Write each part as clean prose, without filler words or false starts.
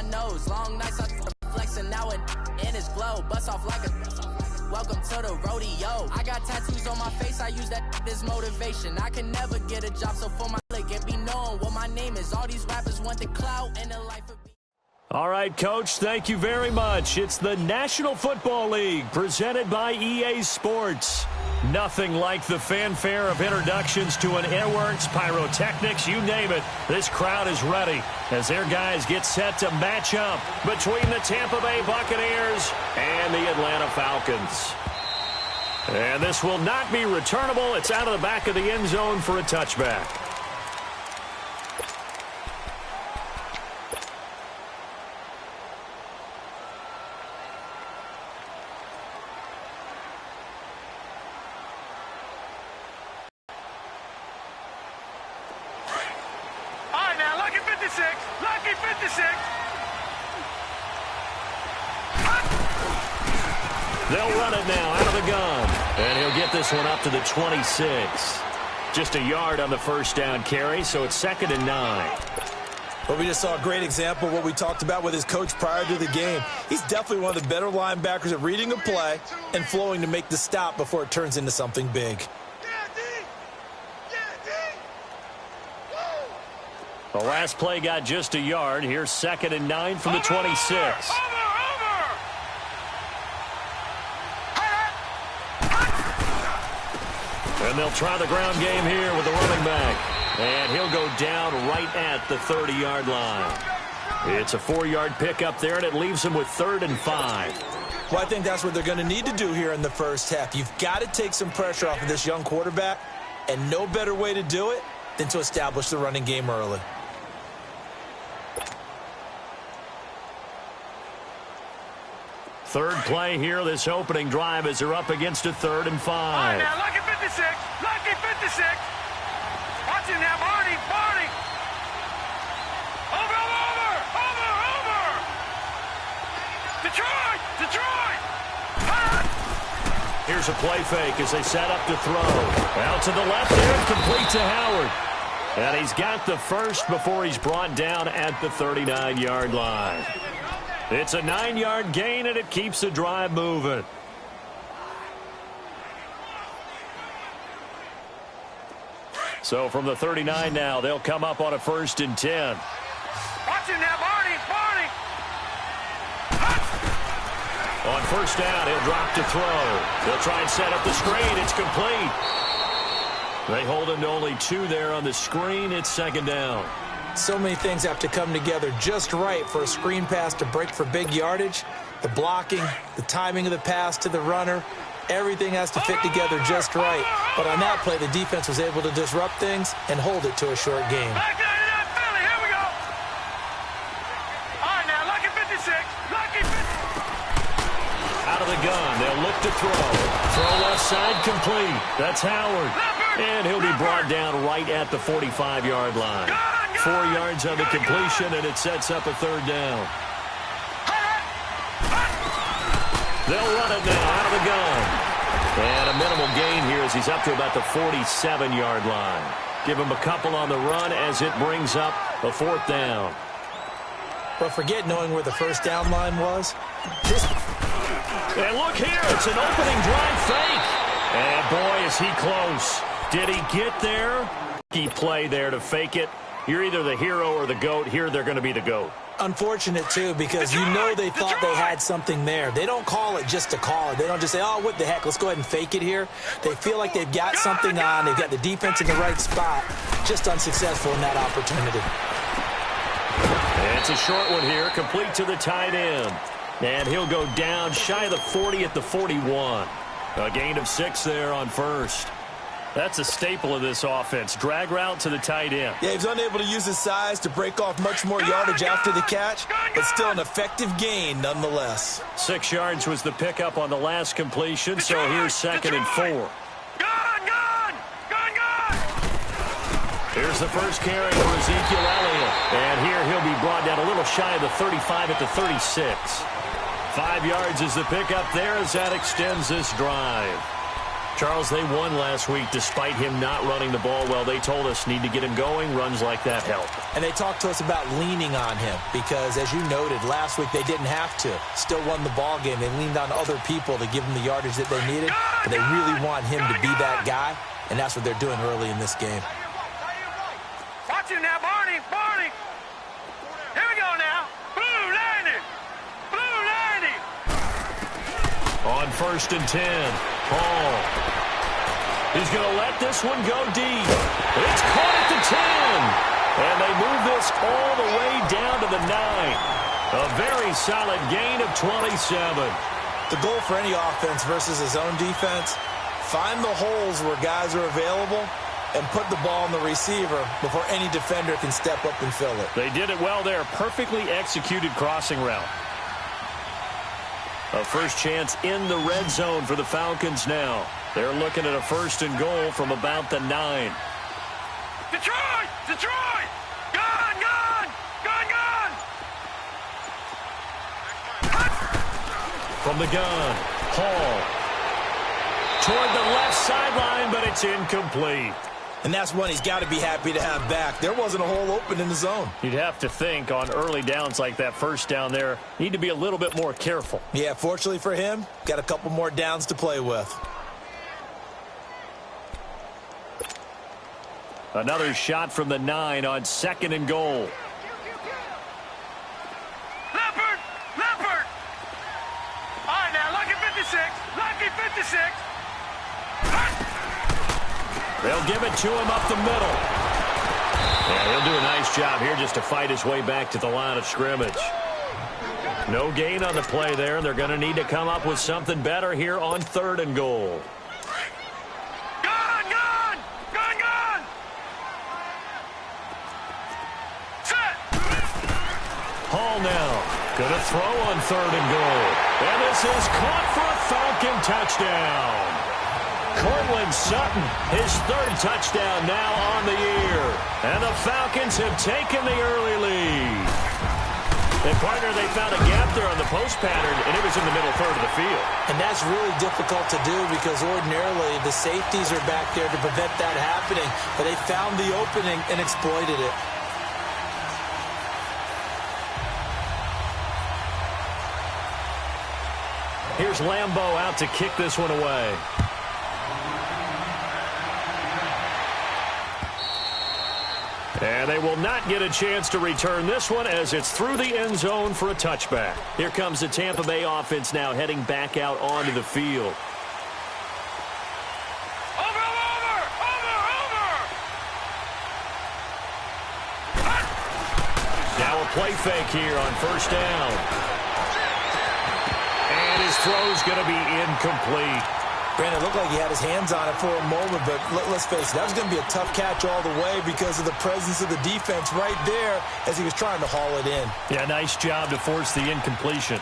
nose. Long nights I flexing now and in his glow. Bust off like a welcome to the rodeo. I got tattoos on my face, I use that as motivation. I can never get a job, so for my leg and be known what my name is. All these rappers want the clout and the life of me. All right, Coach, thank you very much. It's the National Football League presented by EA Sports. Nothing like the fanfare of introductions to an airworks, pyrotechnics, you name it. This crowd is ready as their guys get set to match up between the Tampa Bay Buccaneers and the Atlanta Falcons. And this will not be returnable. It's out of the back of the end zone for a touchback. Lucky 56. They'll run it now out of the gun. And he'll get this one up to the 26. Just a yard on the first down carry, so it's 2nd and 9. Well, we just saw a great example of what we talked about with his coach prior to the game. He's definitely one of the better linebackers at reading a play and flowing to make the stop before it turns into something big. The last play got just a yard. Here's 2nd and 9 from the 26. And they'll try the ground game here with the running back. And he'll go down right at the 30-yard line. It's a 4-yard pickup there, and it leaves him with 3rd and 5. Well, I think that's what they're going to need to do here in the first half. You've got to take some pressure off of this young quarterback, and no better way to do it than to establish the running game early. Third play here, this opening drive, as they're up against a 3rd and 5. All right, now, lucky 56. Lucky 56. Watch him now, Barney. Over. Detroit. Here's a play fake as they set up to throw. Out to the left there, complete to Howard. And he's got the first before he's brought down at the 39-yard line. It's a 9-yard gain, and it keeps the drive moving. So from the 39 now, they'll come up on a 1st and 10. Watch him now, Barney. On first down, he'll drop to throw. They'll try and set up the screen. It's complete. They hold him to only 2 there on the screen. It's 2nd down. So many things have to come together just right for a screen pass to break for big yardage. The blocking, the timing of the pass to the runner, everything has to fit together just right. But on that play, the defense was able to disrupt things and hold it to a short game. Back down to that Philly. Here we go. All right, now, lucky 56. Lucky 50. Out of the gun, they'll look to throw. Throw left side complete. That's Howard. And he'll be brought down right at the 45-yard line. 4 yards on the completion, and it sets up a 3rd down. They'll run it now out of the gun. And a minimal gain here as he's up to about the 47-yard line. Give him a couple on the run as it brings up a 4th down. But forget knowing where the first down line was. And look here, it's an opening drive fake. And boy, is he close. Did he get there? He play there to fake it. You're either the hero or the GOAT. Here they're going to be the GOAT. Unfortunate, too, because you know they thought they had something there. They don't call it just to call it. They don't just say, oh, what the heck, let's go ahead and fake it here. They feel like they've got something on. They've got the defense in the right spot. Just unsuccessful in that opportunity. And it's a short one here, complete to the tight end. And he'll go down shy of the 40 at the 41. A gain of 6 there on first. That's a staple of this offense. Drag route to the tight end. Yeah, he's unable to use his size to break off much more yardage after the catch, but still an effective gain nonetheless. 6 yards was the pickup on the last completion, so here's 2nd and 4. Gun! Here's the first carry for Ezekiel Elliott. And here he'll be brought down a little shy of the 35 at the 36. 5 yards is the pickup there as that extends this drive. Charles, they won last week despite him not running the ball well. They told us need to get him going. Runs like that help. And they talked to us about leaning on him because, as you noted, last week they didn't have to. Still won the ball game. They leaned on other people to give them the yardage that they needed. But they really want him to be that guy, and that's what they're doing early in this game. Watch him now, Barney. Barney. Here we go now. Blue landing. Blue landing. On 1st and 10, Hall. He's going to let this one go deep. It's caught at the 10. And they move this all the way down to the 9. A very solid gain of 27. The goal for any offense versus his own defense, find the holes where guys are available and put the ball on the receiver before any defender can step up and fill it. They did it well there. Perfectly executed crossing route. A first chance in the red zone for the Falcons now. They're looking at a 1st and goal from about the 9. Detroit! Detroit! Gun! Gun! Gun! Gun! From the gun, Hall. Toward the left sideline, but it's incomplete. And that's one he's got to be happy to have back. There wasn't a hole open in the zone. You'd have to think on early downs like that first down there, need to be a little bit more careful. Yeah, fortunately for him, got a couple more downs to play with. Another shot from the 9 on 2nd and goal. Leopard! Leopard! All right, now, lucky 56. Lucky 56. They'll give it to him up the middle. Yeah, he'll do a nice job here just to fight his way back to the line of scrimmage. No gain on the play there, and they're going to need to come up with something better here on 3rd and goal. Gun! Gun! Gun! Gun! Set! Hall now going to throw on 3rd and goal. And this is caught for a Falcon touchdown. Cortland Sutton, his 3rd touchdown now on the year. And the Falcons have taken the early lead. And, partner, they found a gap there on the post pattern, and it was in the middle 3rd of the field. And that's really difficult to do because ordinarily the safeties are back there to prevent that happening. But they found the opening and exploited it. Here's Lambeau out to kick this one away. And they will not get a chance to return this one as it's through the end zone for a touchback. Here comes the Tampa Bay offense now heading back out onto the field. Over! Over! Over! Over! Now a play fake here on 1st down. And his throw's going to be incomplete. Brandon, it looked like he had his hands on it for a moment, but let's face it, that was going to be a tough catch all the way because of the presence of the defense right there as he was trying to haul it in. Yeah, nice job to force the incompletion.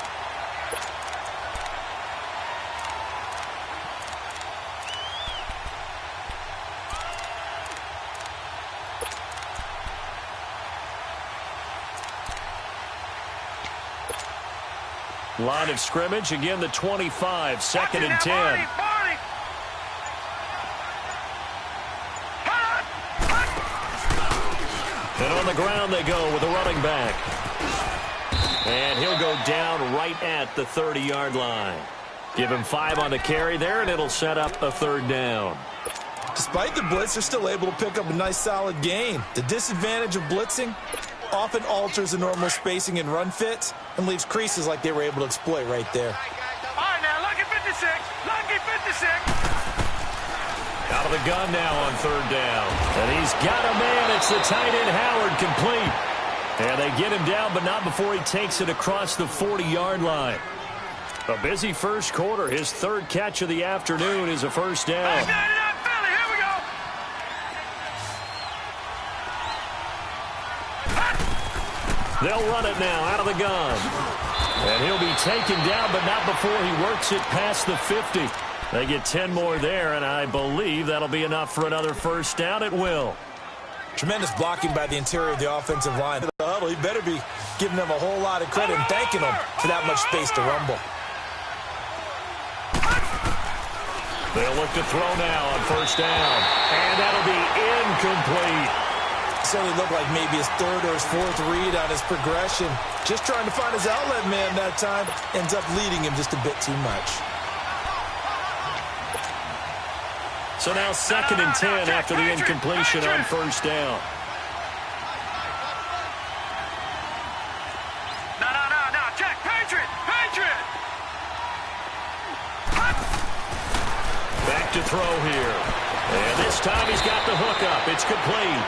Line of scrimmage, again the 25, 2nd and 10. Barney, Barney. And on the ground they go with a running back. And he'll go down right at the 30-yard line. Give him 5 on the carry there, and it'll set up a 3rd down. Despite the blitz, they're still able to pick up a nice solid gain. The disadvantage of blitzing often alters the normal spacing and run fits and leaves creases like they were able to exploit right there. All right, now, lucky 56. Lucky 56. Out of the gun now on 3rd down. And he's got a man. It's the tight end Howard complete. And they get him down, but not before he takes it across the 40-yard line. A busy first quarter. His 3rd catch of the afternoon is a 1st down. Here we go. They'll run it now out of the gun. And he'll be taken down, but not before he works it past the 50. They get 10 more there, and I believe that'll be enough for another 1st down. It will. Tremendous blocking by the interior of the offensive line. He better be giving them a whole lot of credit and thanking them for that much space to rumble. They'll look to throw now on first down. And that'll be incomplete. Certainly looked like maybe his third or his fourth read on his progression. Just trying to find his outlet man that time. Ends up leading him just a bit too much. So now 2nd and 10 after the incompletion on first down. No, check, Patriot! Back to throw here. And this time he's got the hook up. It's complete.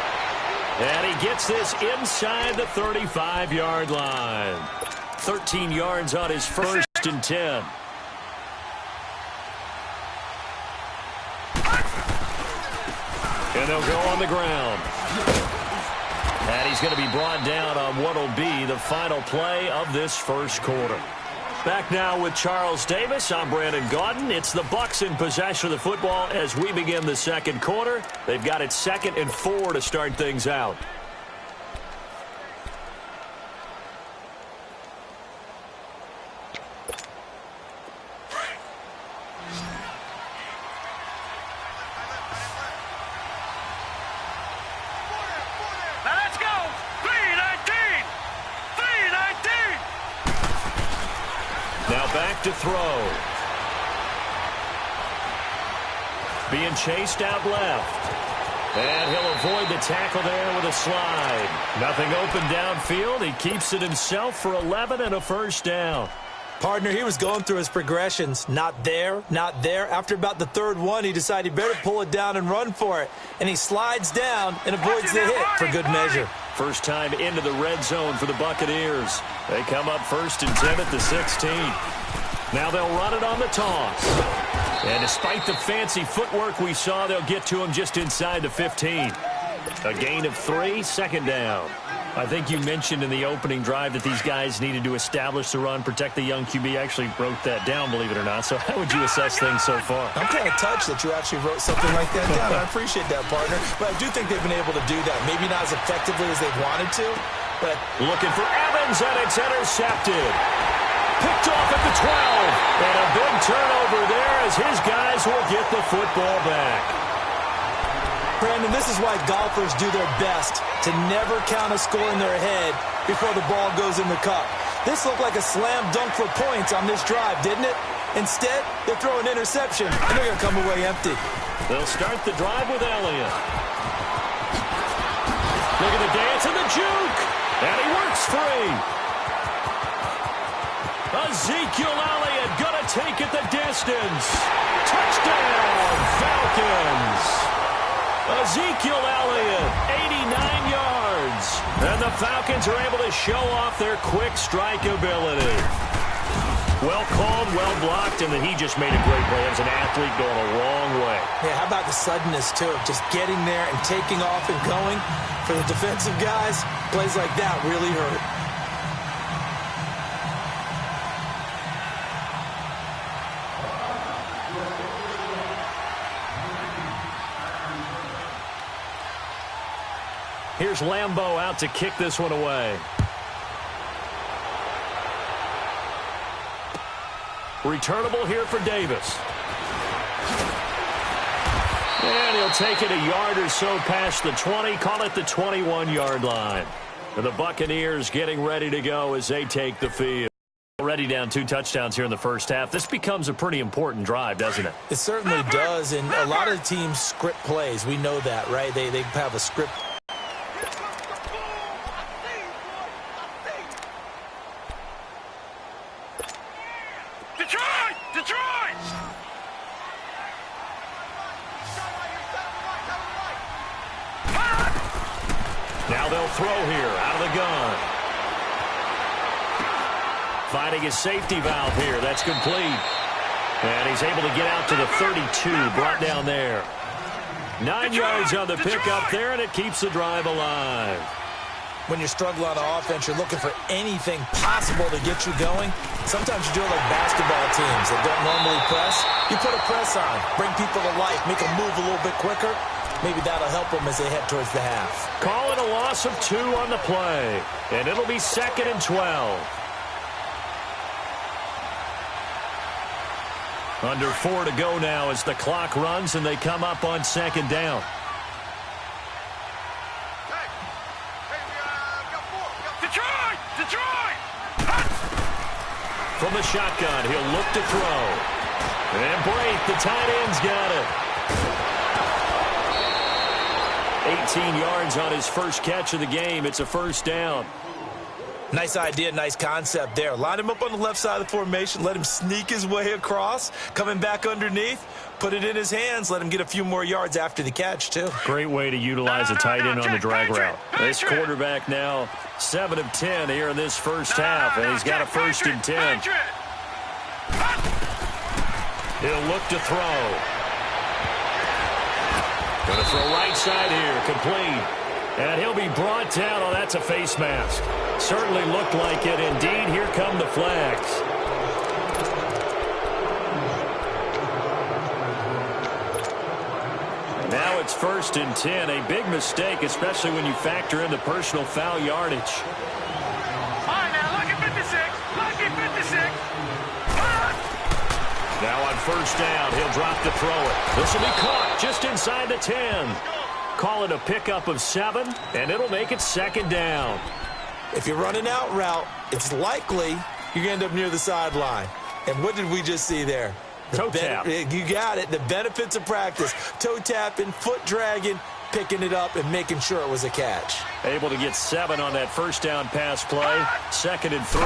And he gets this inside the 35-yard line. 13 yards on his 1st and 10. And they'll go on the ground. And he's going to be brought down on what will be the final play of this first quarter. Back now with Charles Davis. I'm Brandon Gaudin. It's the Bucs in possession of the football as we begin the second quarter. They've got it 2nd and 4 to start things out. Back to throw. Being chased out left. And he'll avoid the tackle there with a slide. Nothing open downfield. He keeps it himself for 11 and a first down. Partner, he was going through his progressions. Not there, not there. After about the third one, he decided he better pull it down and run for it. And he slides down and avoids the hit for good measure. First time into the red zone for the Buccaneers. They come up 1st and 10 at the 16. Now they'll run it on the toss. And despite the fancy footwork we saw, they'll get to him just inside the 15. A gain of 3, 2nd down. I think you mentioned in the opening drive that these guys needed to establish the run, protect the young QB. I actually wrote that down, believe it or not. So how would you assess things so far? I'm kind of touched that you actually wrote something like that down. I appreciate that, partner. But I do think they've been able to do that. Maybe not as effectively as they've wanted to, but looking for Evans, and it's intercepted. Picked off at the 12. And a big turnover there as his guys will get the football back. Brandon, this is why golfers do their best to never count a score in their head before the ball goes in the cup. This looked like a slam dunk for points on this drive, didn't it? Instead, they throw an interception, and they're going to come away empty. They'll start the drive with Elliott. Look at the dance and the juke. And he works free. Ezekiel Elliott going to take it the distance. Touchdown, Falcons. Ezekiel Elliott, 89 yards. And the Falcons are able to show off their quick strike ability. Well called, well blocked, and then he just made a great play. As an athlete going a long way. Yeah, how about the suddenness, too, of just getting there and taking off and going? For the defensive guys, plays like that really hurt. Here's Lambeau out to kick this one away. Returnable here for Davis. And he'll take it a yard or so past the 20, call it the 21-yard line. And the Buccaneers getting ready to go as they take the field. Already down 2 touchdowns here in the first half. This becomes a pretty important drive, doesn't it? It certainly does, and a lot of teams script plays. We know that, right? They have a script. Now they'll throw here out of the gun. Finding his safety valve here. That's complete. And he's able to get out to the 32, brought down there. 9 yards on the pickup there, and it keeps the drive alive. When you're struggling on offense, you're looking for anything possible to get you going. Sometimes you do it like basketball teams that don't normally press. You put a press on, bring people to life, make them move a little bit quicker. Maybe that'll help them as they head towards the half. Call it a loss of 2 on the play, and it'll be 2nd and 12. Under 4 to go now as the clock runs and they come up on second down. Detroit! From the shotgun, he'll look to throw. And Brate, the tight end's got it. 18 yards on his first catch of the game. It's a first down. Nice idea, nice concept there. Line him up on the left side of the formation. Let him sneak his way across. Coming back underneath. Put it in his hands. Let him get a few more yards after the catch, too. Great way to utilize a tight end on the drag route. This quarterback now 7 of 10 here in this first half, and he's got a first and 10. He'll look to throw. Going to throw right side here, complete. And he'll be brought down. Oh, that's a face mask. Certainly looked like it. Indeed, here come the flags. Now it's first and 10. A big mistake, especially when you factor in the personal foul yardage. All right, now, look at 56. Look at 56. Now on first down, he'll drop to throw it. This will be caught just inside the 10. Call it a pickup of 7, and it'll make it second down. If you're running out route, it's likely you're going to end up near the sideline. And what did we just see there? Toe tap. You got it. The benefits of practice. Toe tapping, foot dragging, picking it up, and making sure it was a catch. Able to get 7 on that first down pass play. Second and 3.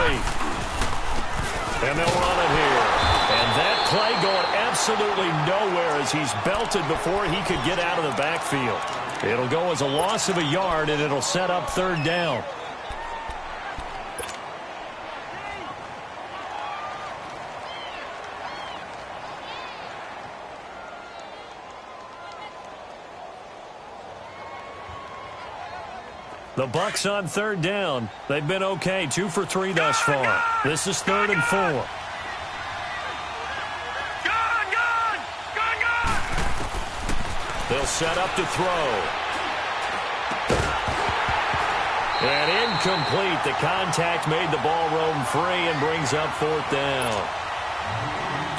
And they'll run it here. And that play going absolutely nowhere as he's belted before he could get out of the backfield. It'll go as a loss of a yard, and it'll set up third down. The Bucs on third down. They've been okay, 2 for 3 thus far. This is 3rd and 4. They'll set up to throw. And incomplete. The contact made the ball roam free and brings up 4th down.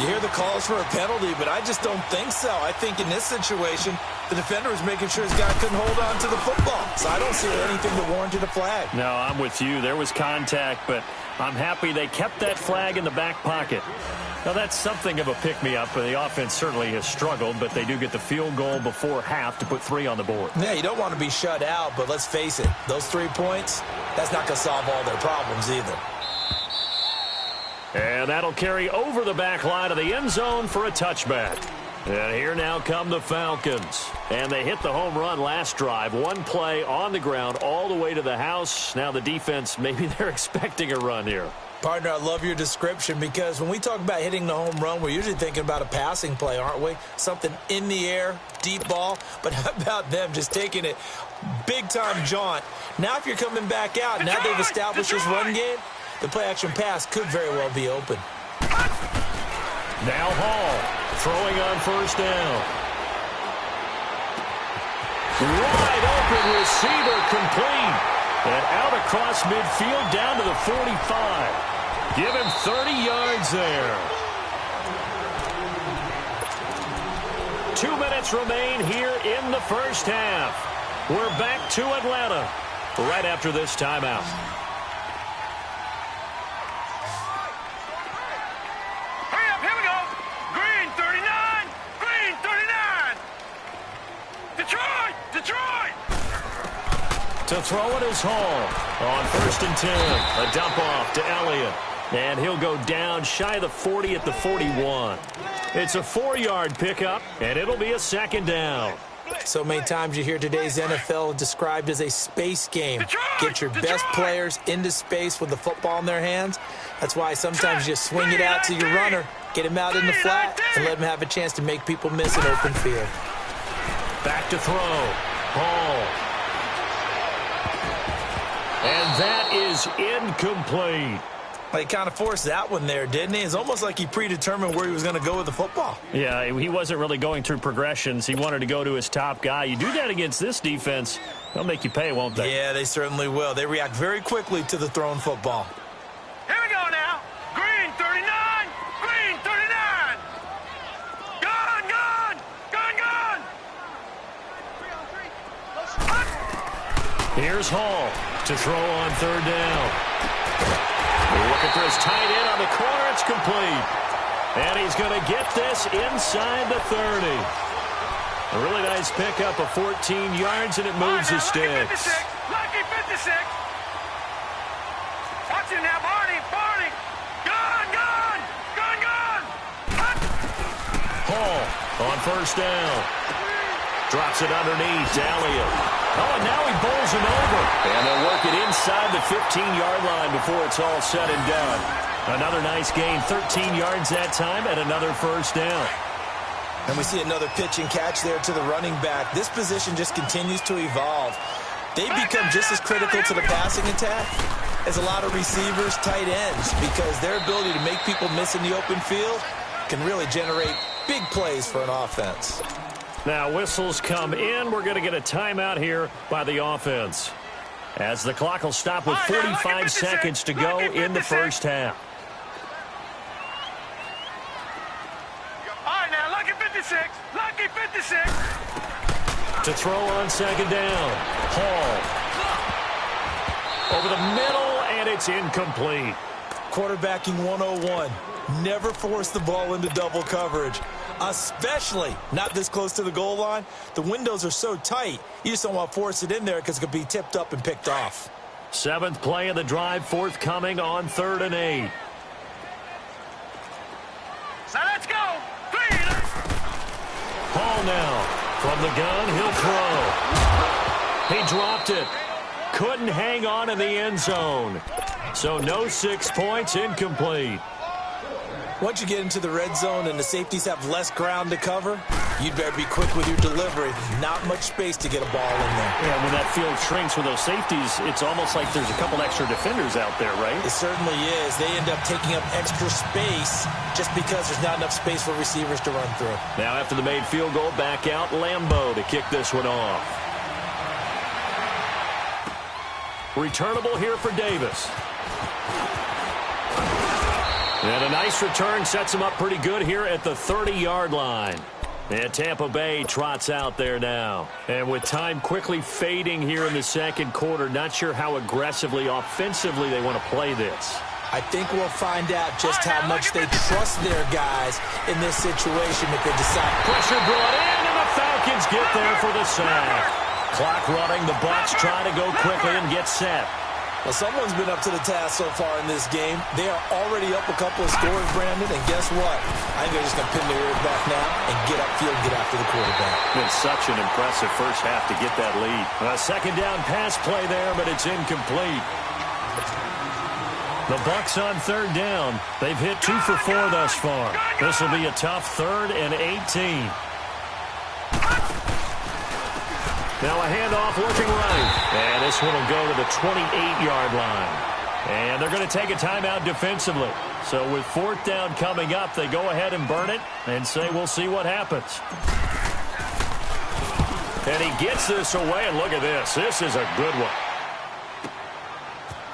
You hear the calls for a penalty, but I just don't think so. I think in this situation, the defender was making sure his guy couldn't hold on to the football. So I don't see anything that warranted a flag. No, I'm with you. There was contact, but I'm happy they kept that flag in the back pocket. Now, that's something of a pick-me-up. The offense certainly has struggled, but they do get the field goal before half to put 3 on the board. Yeah, you don't want to be shut out, but let's face it, those 3 points, that's not going to solve all their problems either. And that'll carry over the back line of the end zone for a touchback. And here now come the Falcons. And they hit the home run last drive. 1 play on the ground all the way to the house. Now the defense, maybe they're expecting a run here. Partner, I love your description because when we talk about hitting the home run, we're usually thinking about a passing play, aren't we? Something in the air, deep ball. But how about them just taking it big-time jaunt? Now if you're coming back out, now they've established this run game, the play-action pass could very well be open. Now Hall throwing on first down. Wide open receiver complete. And out across midfield down to the 45. Give him 30 yards there. 2 minutes remain here in the first half. We're back to Atlanta right after this timeout. Hurry up, here we go. Green 39. Green 39. Detroit. To throw it is Hall on 1st and 10. A dump off to Elliott. And he'll go down shy of the 40 at the 41. It's a 4-yard pickup, and it'll be a second down. So many times you hear today's NFL described as a space game. Get your best players into space with the football in their hands. That's why sometimes you swing it out to your runner, get him out in the flat, and let him have a chance to make people miss an open field. Back to throw. Hall. And that is incomplete. He kind of forced that one there, didn't he? It's almost like he predetermined where he was going to go with the football. Yeah, he wasn't really going through progressions. He wanted to go to his top guy. You do that against this defense, they'll make you pay, won't they? Yeah, they certainly will. They react very quickly to the thrown football. Here we go now. Green 39. Green 39. Here's Hall to throw on third down. Looking for his tight end on the corner. It's complete. And he's going to get this inside the 30. A really nice pickup of 14 yards, and it moves his sticks. Lucky 56. Watch it now, Barney. Barney. Gone. Hall on first down. Drops it underneath to Elliott. Oh, and now he bowls him over. And they'll work it inside the 15-yard line before it's all said and done. Another nice gain, 13 yards that time, and another first down. And we see another pitch and catch there to the running back. This position just continues to evolve. They become just as critical to the passing attack as a lot of receivers, tight ends, because their ability to make people miss in the open field can really generate big plays for an offense. Now whistles come in. We're going to get a timeout here by the offense, as the clock will stop with 45 seconds to go in the first half. All right, now, Lucky 56. Lucky 56. To throw on second down. Hall. Over the middle, and it's incomplete. Quarterbacking 101. Never force the ball into double coverage, especially not this close to the goal line. The windows are so tight, you just don't want to force it in there because it could be tipped up and picked off. Seventh play of the drive forthcoming on 3rd and 8. So let's go. Hall now from the gun. He'll throw. He dropped it. Couldn't hang on in the end zone. So no 6 points, incomplete. Once you get into the red zone and the safeties have less ground to cover, you'd better be quick with your delivery. Not much space to get a ball in there. Yeah, when that field shrinks with those safeties, it's almost like there's a couple extra defenders out there, right? It certainly is. They end up taking up extra space just because there's not enough space for receivers to run through. Now after the made field goal, back out Lambeau to kick this one off. Returnable here for Davis. And a nice return sets him up pretty good here at the 30-yard line. And Tampa Bay trots out there now. And with time quickly fading here in the second quarter, not sure how aggressively, offensively they want to play this. I think we'll find out just how much they trust their guys in this situation if they decide. Pressure brought in, and the Falcons get there for the sack. Clock running, the Bucs try to go quickly and get set. Well, someone's been up to the task so far in this game. They are already up a couple of scores, Brandon, and guess what? I think they're just going to pin their ears back now and get upfield and get after the quarterback. Been such an impressive first half to get that lead. A second down pass play there, but it's incomplete. The Bucs on 3rd down. They've hit 2 for 4 thus far. This will be a tough 3rd and 18. Now a handoff looking right. And this one will go to the 28-yard line. And they're going to take a timeout defensively. So with 4th down coming up, they go ahead and burn it and say we'll see what happens. And he gets this away, and look at this. This is a good one.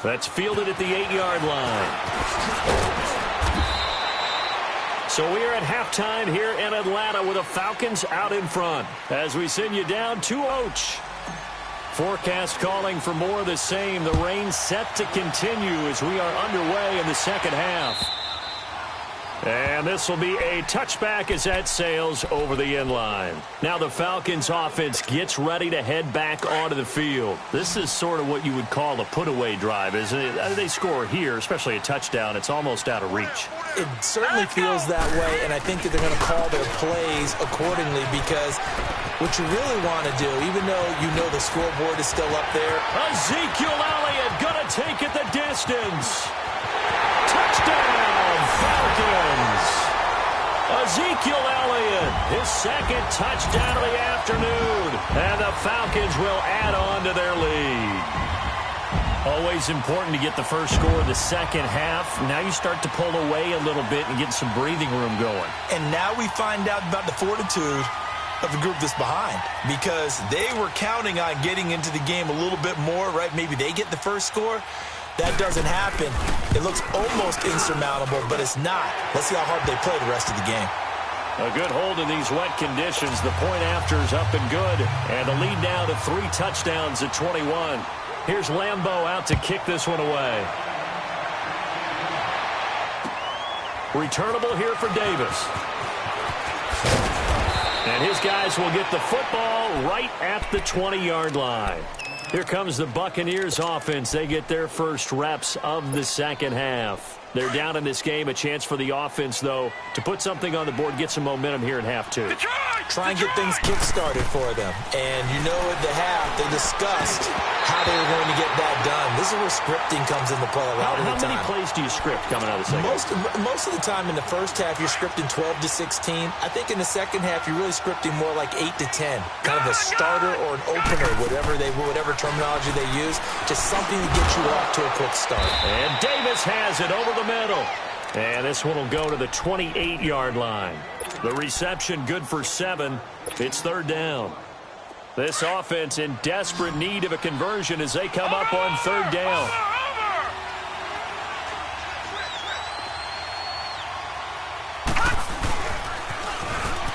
That's fielded at the 8-yard line. So we are at halftime here in Atlanta with the Falcons out in front as we send you down to Oach. Forecast calling for more of the same. The rain set to continue as we are underway in the second half. And this will be a touchback as that sails over the end line. Now the Falcons offense gets ready to head back onto the field. This is sort of what you would call a put-away drive, isn't it? They score here, especially a touchdown. It's almost out of reach. It certainly feels that way, and I think that they're going to call their plays accordingly because what you really want to do, even though you know the scoreboard is still up there. Ezekiel Elliott going to take it the distance. Touchdown, Falcons. Ezekiel Elliott, his second touchdown of the afternoon. And the Falcons will add on to their lead. Always important to get the first score of the second half. Now you start to pull away a little bit and get some breathing room going. And now we find out about the fortitude of the group that's behind because they were counting on getting into the game a little bit more, right? Maybe they get the first score. That doesn't happen. It looks almost insurmountable, but it's not. Let's see how hard they play the rest of the game. A good hold in these wet conditions. The point after is up and good. And the lead now to 3 touchdowns at 21. Here's Lambeau out to kick this one away. Returnable here for Davis. And his guys will get the football right at the 20-yard line. Here comes the Buccaneers offense. They get their first reps of the second half. They're down in this game. A chance for the offense, though, to put something on the board, get some momentum here in half 2. Try and get things kick-started for them. And you know at the half, they discussed how they were going to get that done. This is where scripting comes into play a lot of the time. How many plays do you script coming out of the second half? Most of the time in the first half, you're scripting 12 to 16. I think in the second half, you're really scripting more like 8 to 10. Kind of a starter or an opener, whatever terminology they use. Just something to get you off to a quick start. And Davis has it over the middle. And this one will go to the 28-yard line. The reception good for 7. It's third down. This offense in desperate need of a conversion as they come up on third down.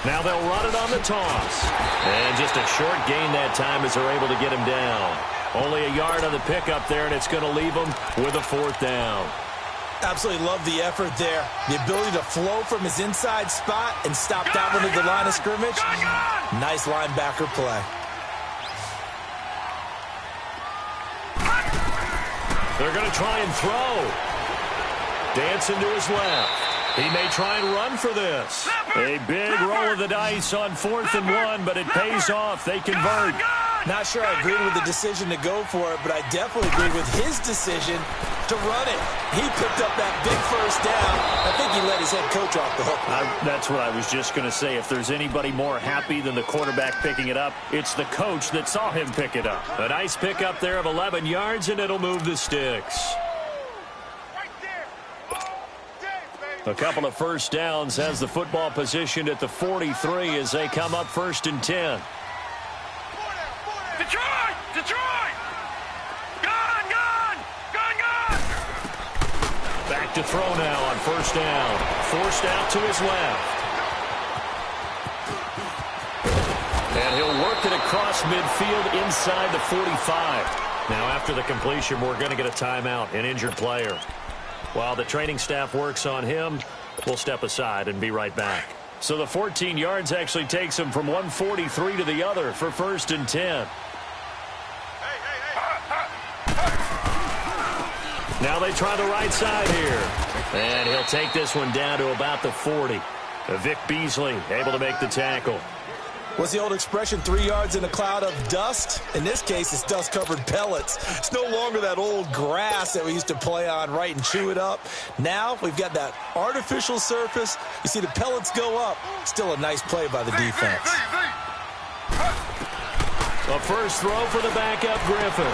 Now they'll run it on the toss. And just a short gain that time as they're able to get him down. Only a yard on the pickup there, and it's going to leave them with a fourth down. Absolutely love the effort there. The ability to flow from his inside spot and stop that one at the line of scrimmage. Nice linebacker play. They're going to try and throw. Dancing to his left. He may try and run for this. A big roll of the dice on 4th and 1, but it pays off. They convert. Not sure I agree with the decision to go for it, but I definitely agree with his decision to run it. He picked up that big first down. I think he let his head coach off the hook. That's what I was just going to say. If there's anybody more happy than the quarterback picking it up, it's the coach that saw him pick it up. A nice pickup there of 11 yards, and it'll move the sticks. A couple of first downs has the football positioned at the 43 as they come up 1st and 10. Detroit! Detroit! Gone! Back to throw now on 1st down. Forced out to his left. And he'll work it across midfield inside the 45. Now after the completion, we're going to get a timeout, an injured player. While the training staff works on him, we'll step aside and be right back. So the 14 yards actually takes him from 143 to the other for 1st and 10. Now they try the right side here. And he'll take this one down to about the 40. Vic Beasley able to make the tackle. What's the old expression, 3 yards in a cloud of dust? In this case, it's dust-covered pellets. It's no longer that old grass that we used to play on, right, and chew it up. Now we've got that artificial surface. You see the pellets go up. Still a nice play by the defense. A first throw for the backup Griffin.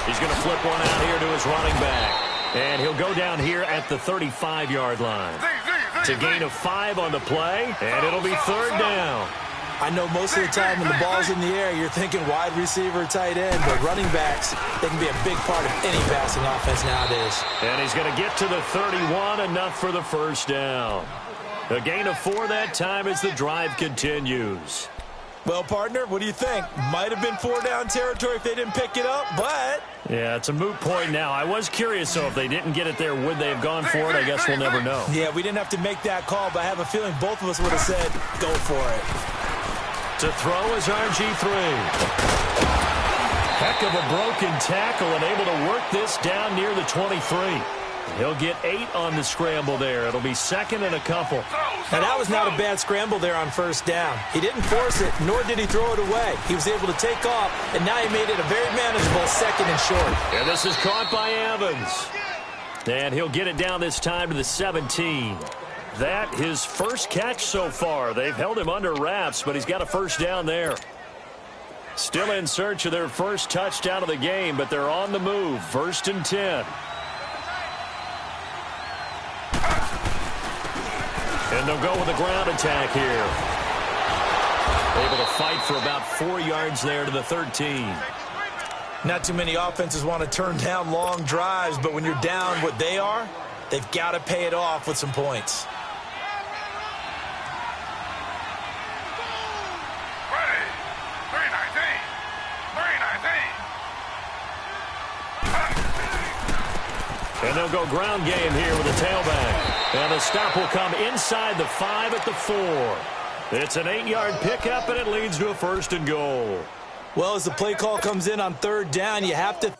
He's going to flip one out here to his running back. And he'll go down here at the 35-yard line. It's a gain of 5 on the play, and it'll be third down. I know most of the time when the ball's in the air, you're thinking wide receiver, tight end, but running backs, they can be a big part of any passing offense nowadays. And he's going to get to the 31, enough for the first down. A gain of 4 that time as the drive continues. Well, partner, what do you think? Might have been 4-down territory if they didn't pick it up, but... Yeah, it's a moot point now. I was curious, so if they didn't get it there, would they have gone for it? I guess we'll never know. Yeah, we didn't have to make that call, but I have a feeling both of us would have said, go for it. To throw is RG3. Heck of a broken tackle and able to work this down near the 23. He'll get 8 on the scramble there. It'll be 2nd and a couple. Now, that was not a bad scramble there on 1st down. He didn't force it, nor did he throw it away. He was able to take off, and now he made it a very manageable 2nd and short. And this is caught by Evans. And he'll get it down this time to the 17. That his first catch so far. They've held him under wraps, but he's got a first down there. Still in search of their first touchdown of the game, but they're on the move. 1st and 10. And they'll go with a ground attack here. Able to fight for about 4 yards there to the 13. Not too many offenses want to turn down long drives, but when you're down what they are, they've got to pay it off with some points. And they'll go ground game here with a tailback. And the stop will come inside the 5 at the 4. It's an 8-yard pickup, and it leads to a 1st and goal. Well, as the play call comes in on 3rd down, you have to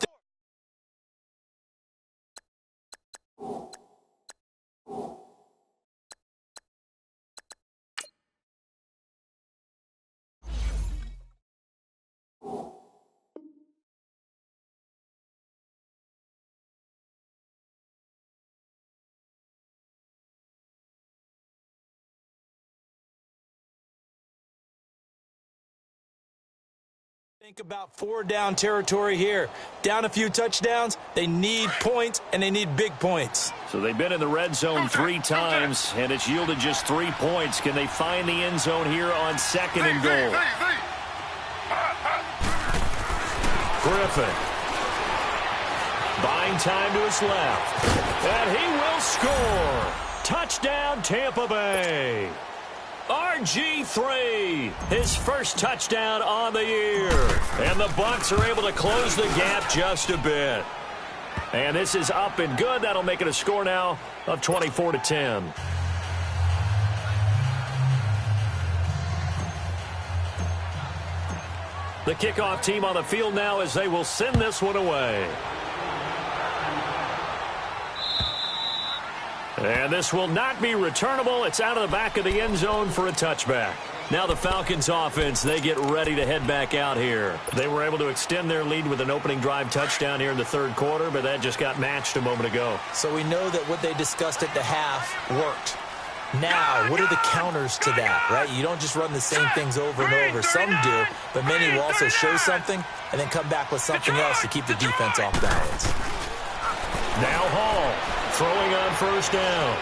think about 4-down territory here. Down a few touchdowns, they need points, and they need big points. So they've been in the red zone 3 times, and it's yielded just 3 points. Can they find the end zone here on 2nd and goal? Griffin. Buying time to his left. And he will score. Touchdown, Tampa Bay. RG3, his first touchdown on the year. And the Bucs are able to close the gap just a bit. And this is up and good. That'll make it a score now of 24-10. The kickoff team on the field now as they will send this one away. And this will not be returnable. It's out of the back of the end zone for a touchback. Now the Falcons offense, they get ready to head back out here. They were able to extend their lead with an opening drive touchdown here in the 3rd quarter, but that just got matched a moment ago. So we know that what they discussed at the half worked. Now, what are the counters to that, right? You don't just run the same things over and over. Some do, but many will also show something and then come back with something else to keep the defense off balance. Now Hall. Throwing on 1st down.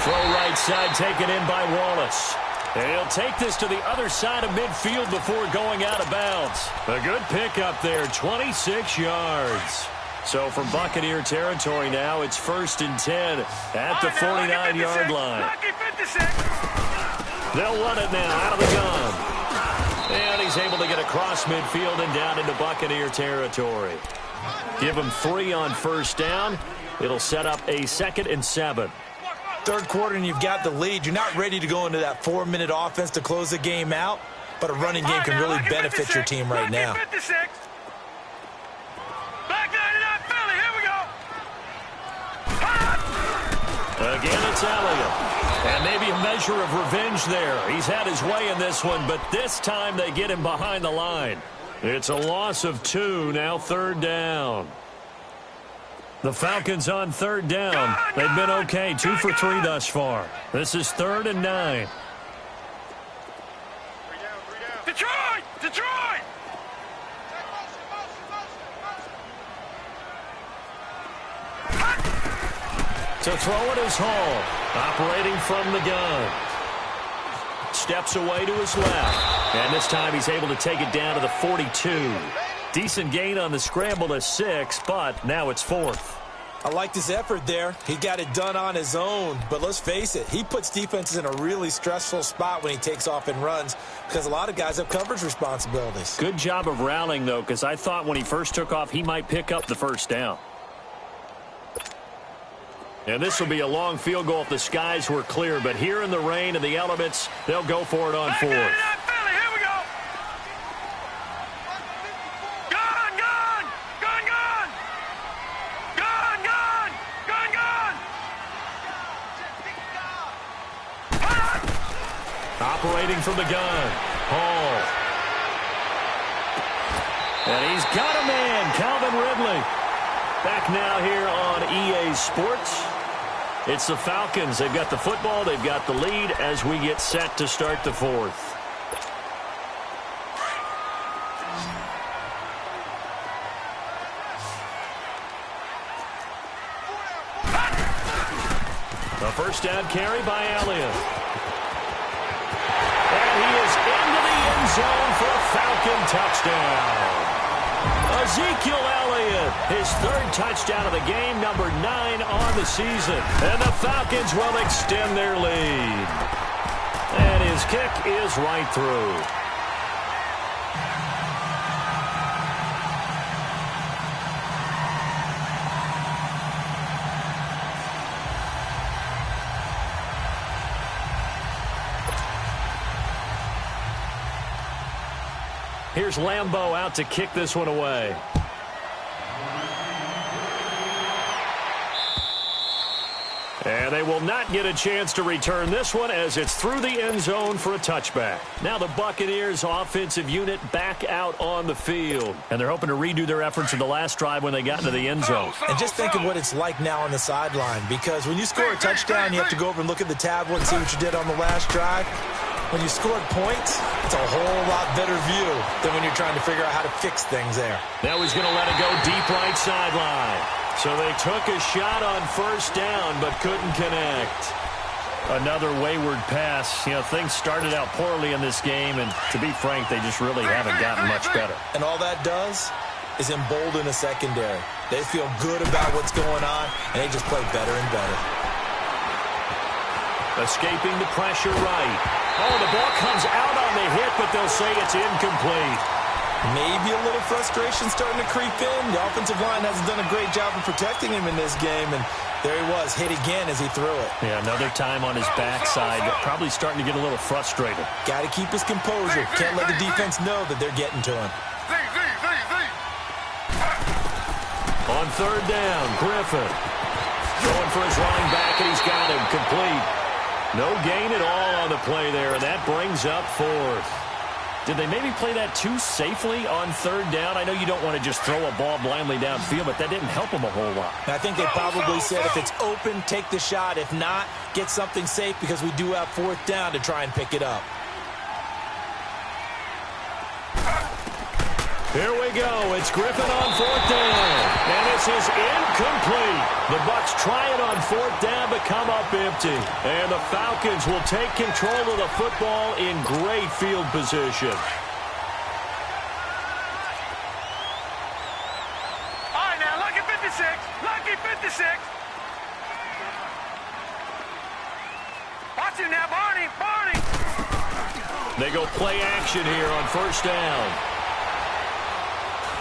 Throw right side taken in by Wallace. And he'll take this to the other side of midfield before going out of bounds. A good pickup there, 26 yards. So from Buccaneer territory now, it's 1st and 10 at the 49-yard line. They'll run it now out of the gun. And he's able to get across midfield and down into Buccaneer territory. Give him 3 on 1st down. It'll set up a 2nd and 7. 3rd quarter and you've got the lead. You're not ready to go into that 4-minute offense to close the game out, but a running game can really benefit your team right now. Again, it's Elliott. And maybe a measure of revenge there. He's had his way in this one, but this time they get him behind the line. It's a loss of 2, now 3rd down. The Falcons on 3rd down. They've been okay, 2 for 3 thus far. This is 3rd and 9. Detroit! Detroit! To throw it is Hall, operating from the gun. Steps away to his left. And this time he's able to take it down to the 42. Decent gain on the scramble to 6, but now it's 4th. I liked his effort there. He got it done on his own. But let's face it, he puts defenses in a really stressful spot when he takes off and runs because a lot of guys have coverage responsibilities. Good job of rallying, though, because I thought when he first took off, he might pick up the 1st down. And this will be a long field goal if the skies were clear. But here in the rain and the elements, they'll go for it on 4th. Operating from the gun, Hall. And he's got a man, Calvin Ridley. Back now here on EA Sports. It's the Falcons. They've got the football. They've got the lead as we get set to start the 4th. A 1st down carry by Elliott. And he is into the end zone for a Falcon touchdown. Ezekiel Elliott, his 3rd touchdown of the game, number 9 on the season. And the Falcons will extend their lead. And his kick is right through. Here's Lambeau out to kick this one away. And they will not get a chance to return this one as it's through the end zone for a touchback. Now the Buccaneers offensive unit back out on the field. And they're hoping to redo their efforts in the last drive when they got into the end zone. And just think of what it's like now on the sideline, because when you score a touchdown, you have to go over and look at the tablet and see what you did on the last drive. When you scored points, it's a whole lot better view than when you're trying to figure out how to fix things there. Now he's going to let it go deep right sideline. So they took a shot on first down but couldn't connect. Another wayward pass. You know, things started out poorly in this game, and to be frank, they just really haven't gotten much better. And all that does is embolden a secondary. They feel good about what's going on, and they just play better and better. Escaping the pressure right. Oh, the ball comes out on the hit, but they'll say it's incomplete. Maybe a little frustration starting to creep in. The offensive line hasn't done a great job of protecting him in this game, and there he was, hit again as he threw it. Yeah, another time on his backside, probably starting to get a little frustrated. Got to keep his composure. Can't let the defense know that they're getting to him. On third down, Griffin. Going for his running back, and he's got him complete. No gain at all on the play there, and that brings up fourth. Did they maybe play that too safely on third down? I know you don't want to just throw a ball blindly downfield, but that didn't help them a whole lot. I think they probably said if it's open, take the shot. If not, get something safe because we do have fourth down to try and pick it up. Here we go. It's Griffin on fourth down. And this is incomplete. The Bucs try it on fourth down but come up empty. And the Falcons will take control of the football in great field position. All right, now, lucky 56. Lucky 56. Watch him now, Barney. Barney. They go play action here on first down.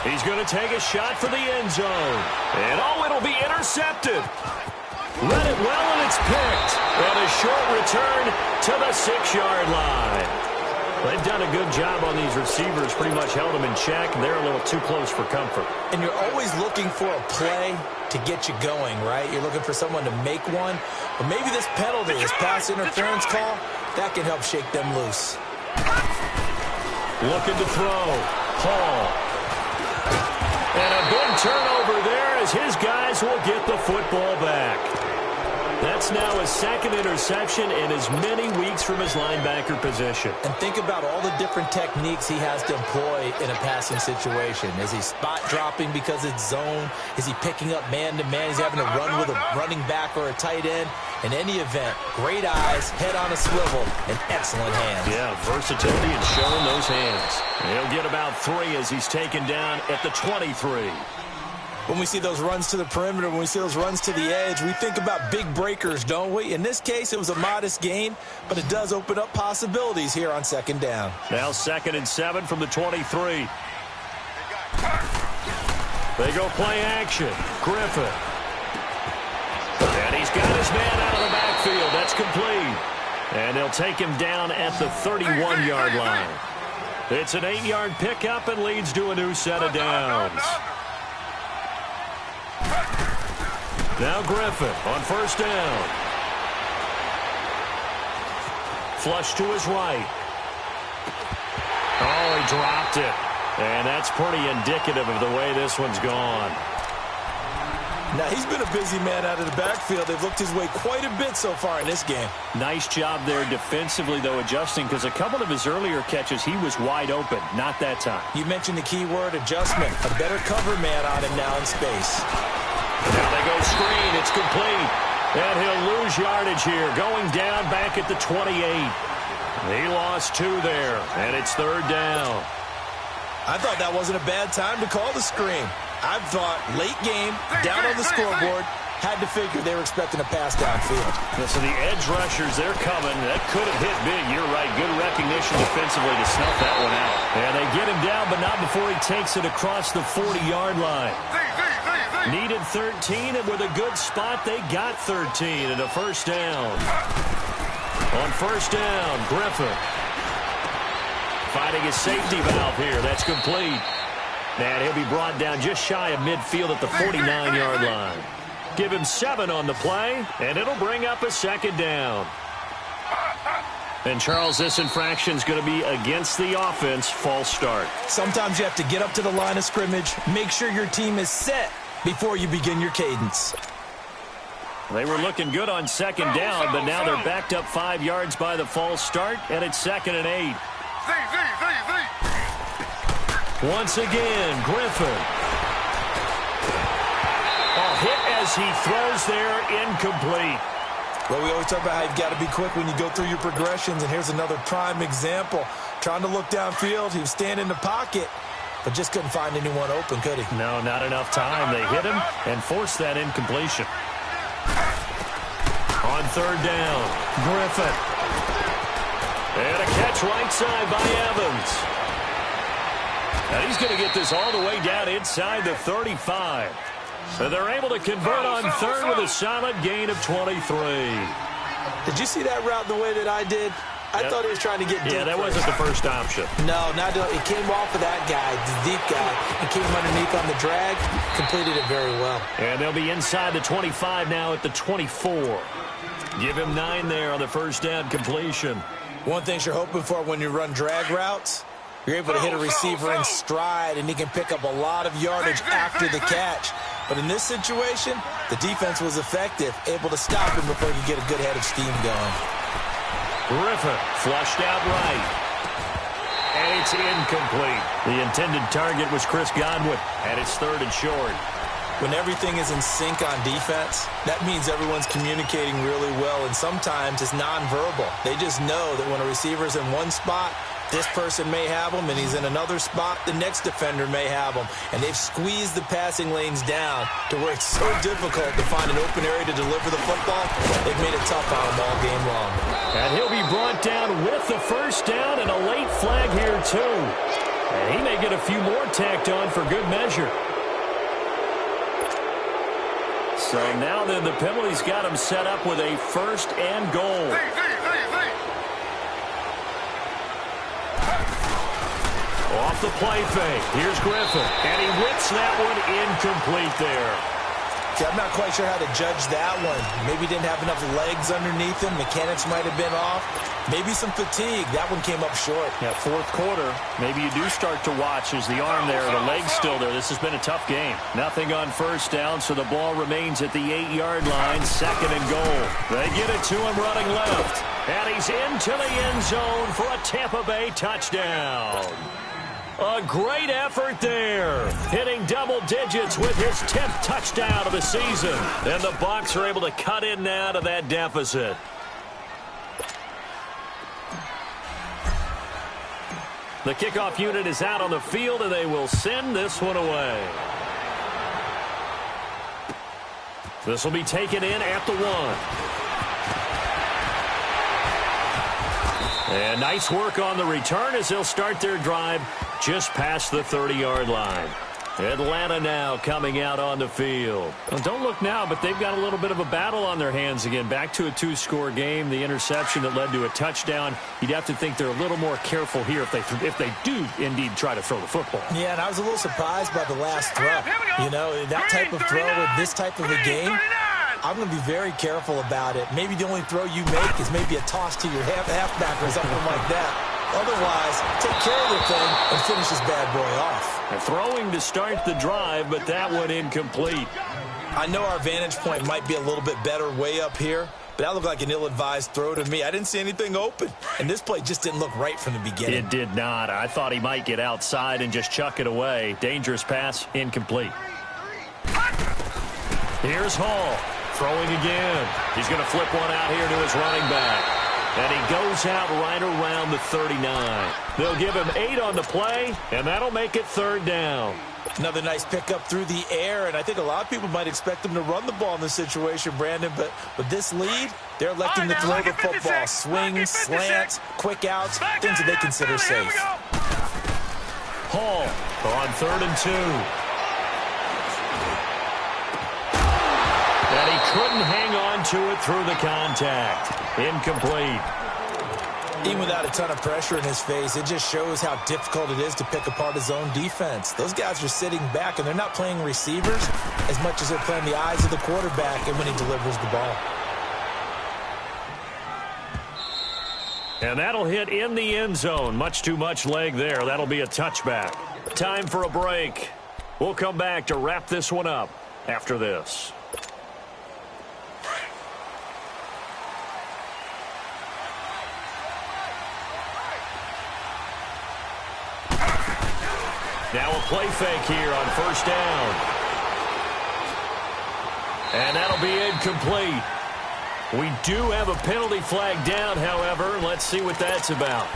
He's going to take a shot for the end zone. And, oh, it'll be intercepted. Read it well, and it's picked. And a short return to the 6-yard line. They've done a good job on these receivers, pretty much held them in check. They're a little too close for comfort. And you're always looking for a play to get you going, right? You're looking for someone to make one. But maybe this penalty, this pass interference call, that can help shake them loose. Looking to throw. Hall. And a big turnover there as his guys will get the football back. That's now his second interception in as many weeks from his linebacker position. And think about all the different techniques he has to employ in a passing situation. Is he spot dropping because it's zone? Is he picking up man-to-man? Is he having to run with a running back or a tight end? In any event, great eyes, head on a swivel, and excellent hands. Yeah, versatility and showing those hands. He'll get about 3 as he's taken down at the 23. When we see those runs to the perimeter, when we see those runs to the edge, we think about big breakers, don't we? In this case, it was a modest gain, but it does open up possibilities here on second down. Now 2nd and 7 from the 23. They go play action. Griffin. And he's got his man out of the backfield. That's complete. And they'll take him down at the 31-yard line. It's an 8-yard pickup and leads to a new set of downs. Now Griffin on first down. Flush to his right. Oh, he dropped it. And that's pretty indicative of the way this one's gone. Now, he's been a busy man out of the backfield. They've looked his way quite a bit so far in this game. Nice job there defensively, though, adjusting, because a couple of his earlier catches, he was wide open. Not that time. You mentioned the key word, adjustment. A better cover man on him now in space. Now they go screen. It's complete. And he'll lose yardage here. Going down back at the 28. He lost 2 there, and it's third down. I thought that wasn't a bad time to call the screen. I thought late game, down on the scoreboard, had to figure they were expecting a pass downfield. So the edge rushers, they're coming. That could have hit big. You're right. Good recognition defensively to snuff that one out. And they get him down, but not before he takes it across the 40-yard line. Needed 13, and with a good spot, they got 13 and a first down. On first down, Griffin. finding his safety valve here. That's complete. And he'll be brought down just shy of midfield at the 49-yard line. Give him 7 on the play, and it'll bring up a second down. And, Charles, this infraction is going to be against the offense, false start. Sometimes you have to get up to the line of scrimmage, make sure your team is set before you begin your cadence. They were looking good on second down, but now they're backed up 5 yards by the false start, and it's 2nd and 8. Once again, Griffin. A hit as he throws there, incomplete. Well, we always talk about how you've got to be quick when you go through your progressions, and here's another prime example. Trying to look downfield, he was standing in the pocket, but just couldn't find anyone open, could he? No, not enough time. They hit him and forced that incompletion. On 3rd down, Griffin. And a catch right side by Evans. And he's going to get this all the way down inside the 35. So they're able to convert on 3rd with a solid gain of 23. Did you see that route the way that I did? I thought he was trying to get deep. Yeah, that wasn't the first option. No, it came off of that guy, the deep guy, and came underneath on the drag, completed it very well. And they'll be inside the 25 now at the 24. Give him 9 there on the first down completion. One thing you're hoping for when you run drag routes, you're able to hit a receiver in stride, and he can pick up a lot of yardage after the catch. But in this situation, the defense was effective, able to stop him before you get a good head of steam going. Griffin flushed out right. And it's incomplete. The intended target was Chris Godwin, and it's 3rd and short. When everything is in sync on defense, that means everyone's communicating really well, and sometimes it's nonverbal. They just know that when a receiver's in one spot, this person may have him, and he's in another spot, the next defender may have him. And they've squeezed the passing lanes down to where it's so difficult to find an open area to deliver the football. They've made it tough on him all game long. And he'll be brought down with the first down and a late flag here, too. And he may get a few more tacked on for good measure. So now then the penalty's got him set up with a 1st and goal. Off the play fake. Here's Griffin. And he whips that one incomplete there. See, I'm not quite sure how to judge that one. Maybe didn't have enough legs underneath him. Mechanics might have been off. Maybe some fatigue. That one came up short. Yeah, 4th quarter. Maybe you do start to watch as the arm there, the leg's still there. This has been a tough game. Nothing on first down, so the ball remains at the 8-yard line. 2nd and goal. They get it to him running left. And he's into the end zone for a Tampa Bay touchdown. A great effort there, hitting double digits with his 10th touchdown of the season. And the Bucs are able to cut in now to that deficit. The kickoff unit is out on the field, and they will send this one away. This will be taken in at the 1. And nice work on the return as they'll start their drive just past the 30-yard line. Atlanta now coming out on the field. Well, don't look now, but they've got a little bit of a battle on their hands again. Back to a 2-score game. The interception that led to a touchdown. You'd have to think they're a little more careful here if they do indeed try to throw the football. Yeah, and I was a little surprised by the last throw. You know, that type of throw with this type of a game, I'm going to be very careful about it. Maybe the only throw you make is maybe a toss to your halfback or something like that. Otherwise, take care of the thing and finish this bad boy off. And throwing to start the drive, but that one incomplete. I know our vantage point might be a little bit better way up here, but that looked like an ill-advised throw to me. I didn't see anything open, and this play just didn't look right from the beginning. It did not. I thought he might get outside and just chuck it away. Dangerous pass, incomplete. Here's Hall, throwing again. He's going to flip one out here to his running back. And he goes out right around the 39. They'll give him 8 on the play, and that'll make it 3rd down. Another nice pickup through the air, and I think a lot of people might expect them to run the ball in this situation, Brandon, but with this lead, they're electing to throw the football. Swings, slants, quick outs, things that they consider safe. Hall on 3rd and 2. And he couldn't hang on to it through the contact. Incomplete. Even without a ton of pressure in his face, it just shows how difficult it is to pick apart his own defense. Those guys are sitting back, and they're not playing receivers as much as they're playing the eyes of the quarterback and when he delivers the ball. And that'll hit in the end zone. Much too much leg there. That'll be a touchback. Time for a break. We'll come back to wrap this one up after this. Now a play fake here on first down. And that'll be incomplete. We do have a penalty flag down, however. Let's see what that's about.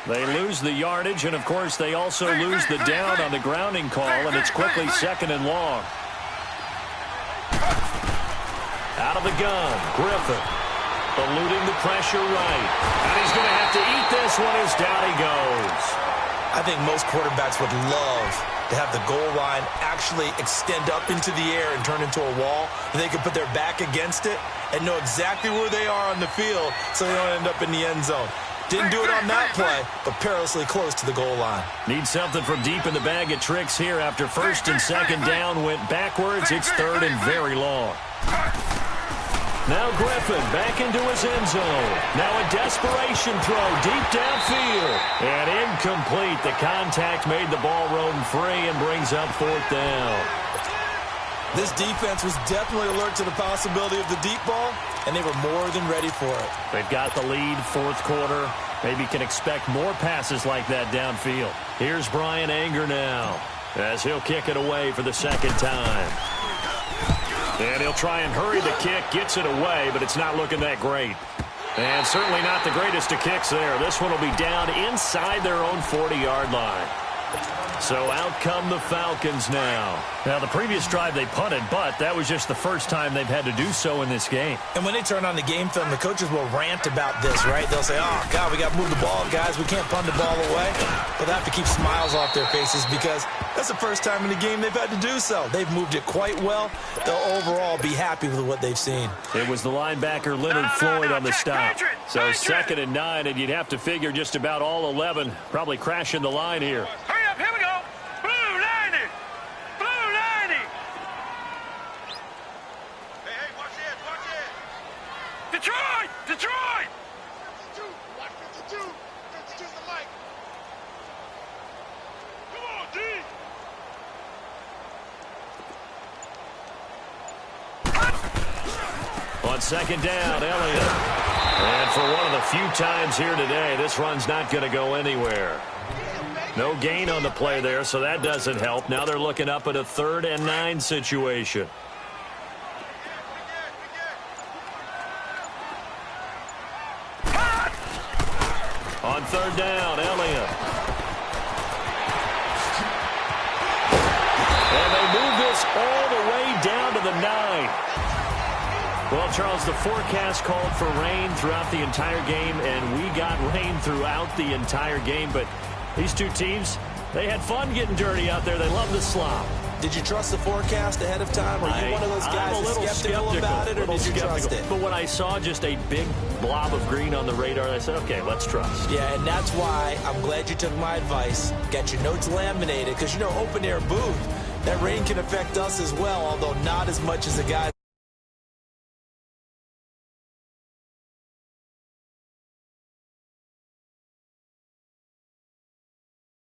They lose the yardage, and, of course, they also lose the down on the grounding call, and it's quickly 2nd and long. Out of the gun, Griffin. Eluding the pressure right. And he's going to have to eat this one as down he goes. I think most quarterbacks would love to have the goal line actually extend up into the air and turn into a wall, and they can put their back against it and know exactly where they are on the field so they don't end up in the end zone. Didn't do it on that play, but perilously close to the goal line. Need something from deep in the bag of tricks here after 1st and 2nd down went backwards. It's 3rd and very long. Now Griffin back into his end zone. Now a desperation throw deep downfield. And incomplete. The contact made the ball roam free and brings up 4th down. This defense was definitely alert to the possibility of the deep ball, and they were more than ready for it. They've got the lead, 4th quarter. Maybe can expect more passes like that downfield. Here's Brian Anger now as he'll kick it away for the 2nd time. And he'll try and hurry the kick, gets it away, but it's not looking that great. And certainly not the greatest of kicks there. This one will be down inside their own 40-yard line. So out come the Falcons now. Now, the previous drive they punted, but that was just the first time they've had to do so in this game. And when they turn on the game film, the coaches will rant about this, right? They'll say, oh, God, we got to move the ball, guys. We can't punt the ball away. But they have to keep smiles off their faces because that's the first time in the game they've had to do so. They've moved it quite well. They'll overall be happy with what they've seen. It was the linebacker Leonard Floyd on the stop. So 2nd and 9, and you'd have to figure just about all 11 probably crashing the line here. Hurry up, here we go. Blue 90. Blue 90. Hey, watch it, watch it. Detroit, Detroit. 52, watch 52. 52's the mic. Come on, D. On 2nd down, Elliott. And for one of the few times here today, this run's not going to go anywhere. No gain on the play there, so that doesn't help. Now they're looking up at a 3rd and 9 situation. On 3rd down, Elliott. And they move this all the way down to the 9. Well, Charles, the forecast called for rain throughout the entire game, and we got rain throughout the entire game. But these two teams, they had fun getting dirty out there. They love the slop. Did you trust the forecast ahead of time? Are you one of those guys that's skeptical about it, or did you trust it? But when I saw just a big blob of green on the radar, I said, okay, let's trust. Yeah, and that's why I'm glad you took my advice. Got your notes laminated, because, you know, open-air booth, that rain can affect us as well, although not as much as the guys